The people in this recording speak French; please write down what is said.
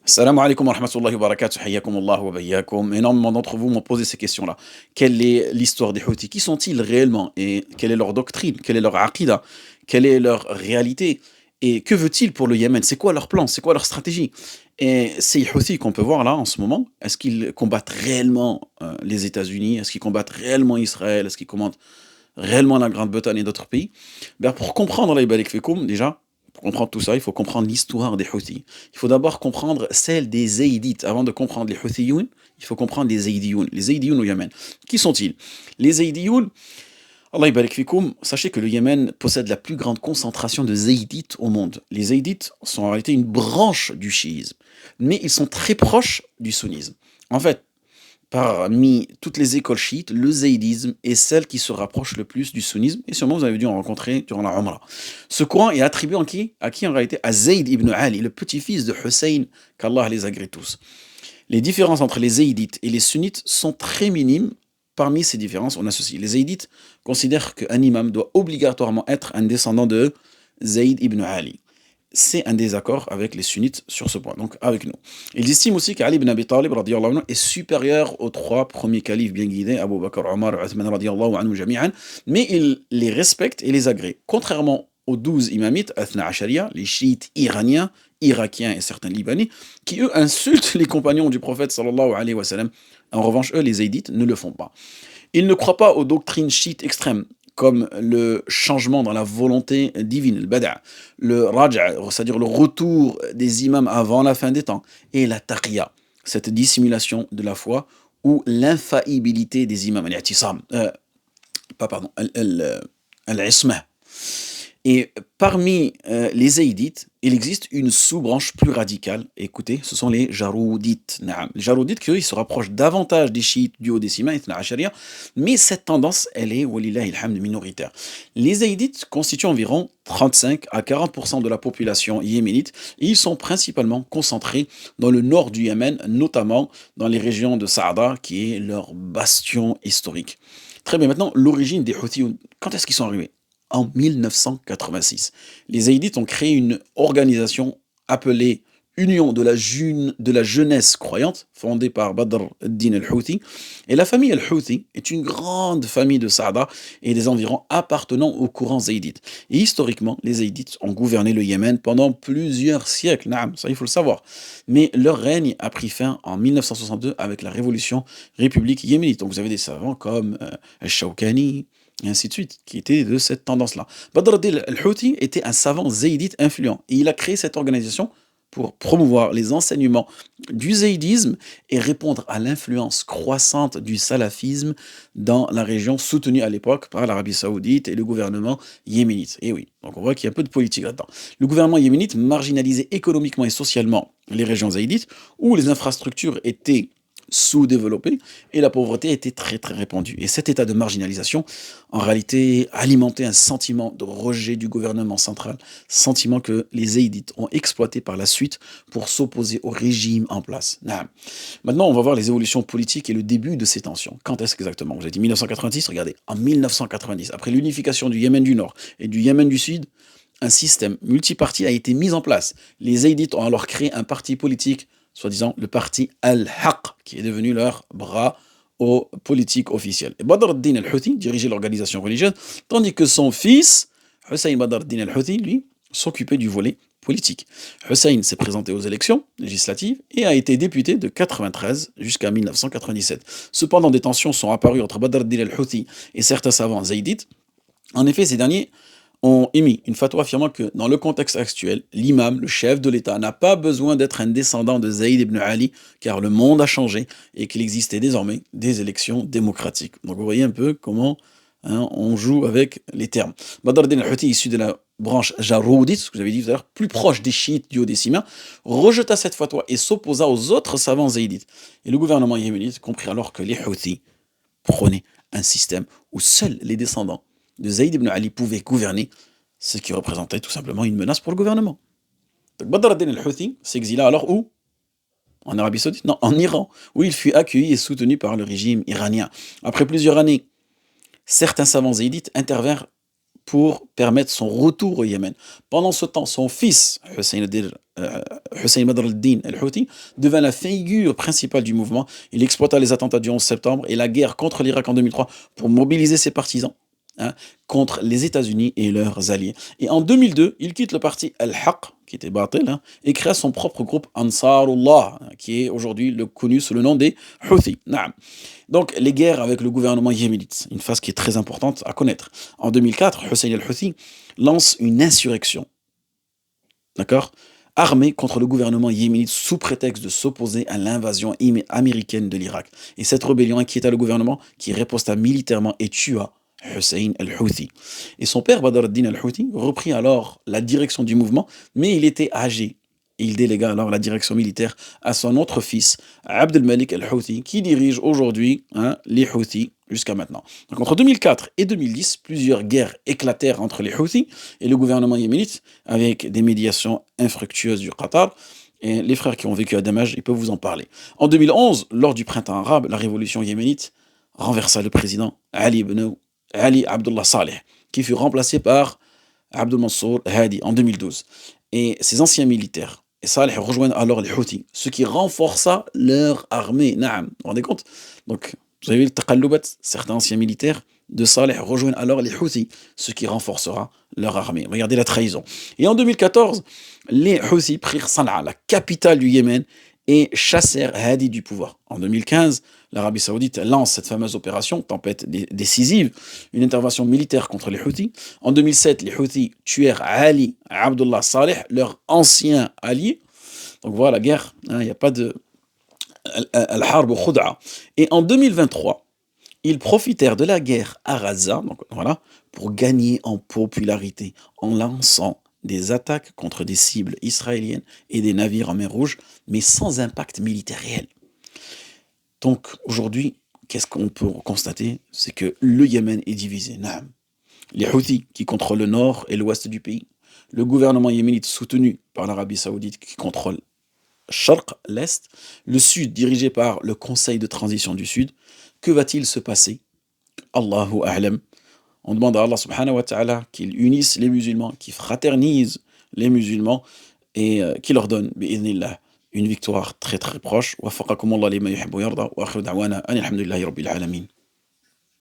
Salam alaikum wa rahmatullahi wa barakatuh, hayyakum Allah wa bayyakum. Énormément d'entre vous m'ont posé ces questions-là. Quelle est l'histoire des Houthis? Qui sont-ils réellement? Et quelle est leur doctrine? Quelle est leur aqidah? Quelle est leur réalité? Et que veut-il pour le Yémen? C'est quoi leur plan? C'est quoi leur stratégie? Et ces Houthis qu'on peut voir là en ce moment, est-ce qu'ils combattent réellement les États-Unis? Est-ce qu'ils combattent réellement Israël? Est-ce qu'ils combattent réellement la Grande-Bretagne et d'autres pays? Ben, pour comprendre la Barik Fikoum, déjà, pour comprendre tout ça, il faut comprendre l'histoire des Houthis. Il faut d'abord comprendre celle des Zaydites. Avant de comprendre les Houthiyoun, il faut comprendre les Zaydiyoun. Les Zaydiyoun au Yémen. Qui sont-ils? Les Zaydiyoun, Allah barik fikoum, sachez que le Yémen possède la plus grande concentration de Zaydites au monde. Les Zaydites sont en réalité une branche du chiisme, mais ils sont très proches du sunnisme. En fait, parmi toutes les écoles chiites, le zaïdisme est celle qui se rapproche le plus du sunnisme, et sûrement vous avez dû en rencontrer durant la Umrah. Ce courant est attribué à qui en réalité? À Zayd ibn Ali, le petit-fils de Hussein, qu'Allah les agrée tous. Les différences entre les zaïdites et les sunnites sont très minimes. Parmi ces différences, on associe. Les zaïdites considèrent qu'un imam doit obligatoirement être un descendant de Zayd ibn Ali. C'est un désaccord avec les sunnites sur ce point, donc avec nous. Ils estiment aussi qu'Ali ibn Abi Talib radiyallahu anhu, est supérieur aux trois premiers califes bien guidés, Abu Bakr, Omar et Uthman radiyallahu anhu jami'an, mais ils les respectent et les agrée. Contrairement aux 12 imamites, Athna Asharia, les chiites iraniens, irakiens et certains libanais, qui eux insultent les compagnons du prophète sallallahu alayhi wa sallam. En revanche, eux, les zaïdites, ne le font pas. Ils ne croient pas aux doctrines chiites extrêmes, comme le changement dans la volonté divine, le bada', le raja', c'est-à-dire le retour des imams avant la fin des temps, et la taqiyya, cette dissimulation de la foi, ou l'infaillibilité des imams, pas pardon, al-isma. Et parmi les Zaïdites, il existe une sous-branche plus radicale. Écoutez, ce sont les Jaroudites. Naam. Les Jaroudites, qui eux, ils se rapprochent davantage des chiites du duodécimain, Ithna Asharia, mais cette tendance, elle est, walillahi alhamd, minoritaire. Les Zaïdites constituent environ 35 à 40% de la population yéménite, et ils sont principalement concentrés dans le nord du Yémen, notamment dans les régions de Saada, qui est leur bastion historique. Très bien, maintenant, l'origine des Houthis, quand est-ce qu'ils sont arrivés? En 1986. Les Zaïdites ont créé une organisation appelée Union de la jeunesse croyante, fondée par Badr al-Din al-Houthi. Et la famille al-Houthi est une grande famille de Saada et des environs appartenant au courant zaïdite. Et historiquement, les Zaïdites ont gouverné le Yémen pendant plusieurs siècles, naam, ça il faut le savoir. Mais leur règne a pris fin en 1962 avec la révolution république yéménite. Donc vous avez des savants comme al-Shawkani, et ainsi de suite, qui étaient de cette tendance-là. Badr al-Houthi était un savant zaïdite influent, et il a créé cette organisation pour promouvoir les enseignements du zaïdisme et répondre à l'influence croissante du salafisme dans la région soutenue à l'époque par l'Arabie Saoudite et le gouvernement yéménite. Et oui, donc on voit qu'il y a un peu de politique là-dedans. Le gouvernement yéménite marginalisait économiquement et socialement les régions zaïdites où les infrastructures étaient sous-développée et la pauvreté était très très répandue. Et cet état de marginalisation, en réalité, alimentait un sentiment de rejet du gouvernement central, sentiment que les Zaïdites ont exploité par la suite pour s'opposer au régime en place. Naam. Maintenant, on va voir les évolutions politiques et le début de ces tensions. Quand est-ce exactement? Vous avez dit 1990, regardez, en 1990, après l'unification du Yémen du Nord et du Yémen du Sud, un système multiparti a été mis en place. Les Zaïdites ont alors créé un parti politique, soi-disant le parti Al-Haq, qui est devenu leur bras politique officiel. Et Badr al-Din al-Houthi dirigeait l'organisation religieuse, tandis que son fils, Hussein Badr al-Din al-Houthi, lui, s'occupait du volet politique. Hussein s'est présenté aux élections législatives et a été député de 93 jusqu'à 1997. Cependant, des tensions sont apparues entre Badr al-Din al-Houthi et certains savants zaïdites. En effet, ces derniers ont émis une fatwa affirmant que, dans le contexte actuel, l'imam, le chef de l'État, n'a pas besoin d'être un descendant de Zayd ibn Ali, car le monde a changé et qu'il existait désormais des élections démocratiques. Donc vous voyez un peu comment on joue avec les termes. Badr al-Din al-Houthi, issu de la branche Jaroudite, ce que j'avais dit tout à l'heure, plus proche des chiites duodécimains, rejeta cette fatwa et s'opposa aux autres savants zaïdites. Et le gouvernement yéménite comprit alors que les Houthis prônaient un système où seuls les descendants de Zayd ibn Ali pouvait gouverner, ce qui représentait tout simplement une menace pour le gouvernement. Donc Badr al-Din al-Houthi s'exila alors où? En Arabie Saoudite? Non, en Iran, où il fut accueilli et soutenu par le régime iranien. Après plusieurs années, certains savants zaïdites intervinrent pour permettre son retour au Yémen. Pendant ce temps, son fils, Hussein Badr al-Din al-Houthi, devint la figure principale du mouvement. Il exploita les attentats du 11 septembre et la guerre contre l'Irak en 2003 pour mobiliser ses partisans, hein, contre les États-Unis et leurs alliés. Et en 2002, il quitte le parti Al-Haq, qui était Batil, hein, et créa son propre groupe Ansarullah, qui est aujourd'hui connu sous le nom des Houthis. Naam. Donc, les guerres avec le gouvernement yéménite, une phase qui est très importante à connaître. En 2004, Hussein al-Houthi lance une insurrection, d'accord, armée contre le gouvernement yéménite sous prétexte de s'opposer à l'invasion américaine de l'Irak. Et cette rébellion inquiéta le gouvernement qui riposta militairement et tua Hussein al-Houthi. Et son père Badr al-Din al-Houthi reprit alors la direction du mouvement, mais il était âgé. Et il délégua alors la direction militaire à son autre fils, Abd al-Malik al-Houthi, qui dirige aujourd'hui, hein, les Houthis jusqu'à maintenant. Donc entre 2004 et 2010, plusieurs guerres éclatèrent entre les Houthis et le gouvernement yéménite, avec des médiations infructueuses du Qatar. Et les frères qui ont vécu à Damas, ils peuvent vous en parler. En 2011, lors du printemps arabe, la révolution yéménite renversa le président Ali Abdullah Saleh, qui fut remplacé par Abdel Mansour Hadi en 2012. Et ces anciens militaires, et Saleh rejoignent alors les Houthis, ce qui renforça leur armée. Naam, vous vous rendez compte? Donc, vous avez vu le taqallubat, certains anciens militaires de Saleh rejoignent alors les Houthis, ce qui renforcera leur armée. Regardez la trahison. Et en 2014, les Houthis prirent Sanaa, la capitale du Yémen, et chassèrent Hadi du pouvoir. En 2015, l'Arabie Saoudite lance cette fameuse opération, tempête décisive, une intervention militaire contre les Houthis. En 2007, les Houthis tuèrent Ali Abdullah Saleh, leur ancien allié. Donc voilà, la guerre, hein, il n'y a pas de al-harb ou khud'a. Et en 2023, ils profitèrent de la guerre à Gaza, donc voilà, pour gagner en popularité en lançant des attaques contre des cibles israéliennes et des navires en mer Rouge, mais sans impact militaire réel. Donc aujourd'hui, qu'est-ce qu'on peut constater? C'est que le Yémen est divisé. Naam. Les Houthis qui contrôlent le nord et l'ouest du pays, le gouvernement yéménite soutenu par l'Arabie Saoudite qui contrôle Sharq, l'est, le sud dirigé par le Conseil de transition du Sud. Que va-t-il se passer? Allahu a'lam. On demande à Allah subhanahu wa ta'ala qu'il unisse les musulmans, qu'il fraternise les musulmans et qu'il leur donne, bi'idhnillah, une victoire très très proche. Wa faqakum Allah lima yuhibbu yarda wa akhiru da'wana anil hamdulillahi rabbil alamin.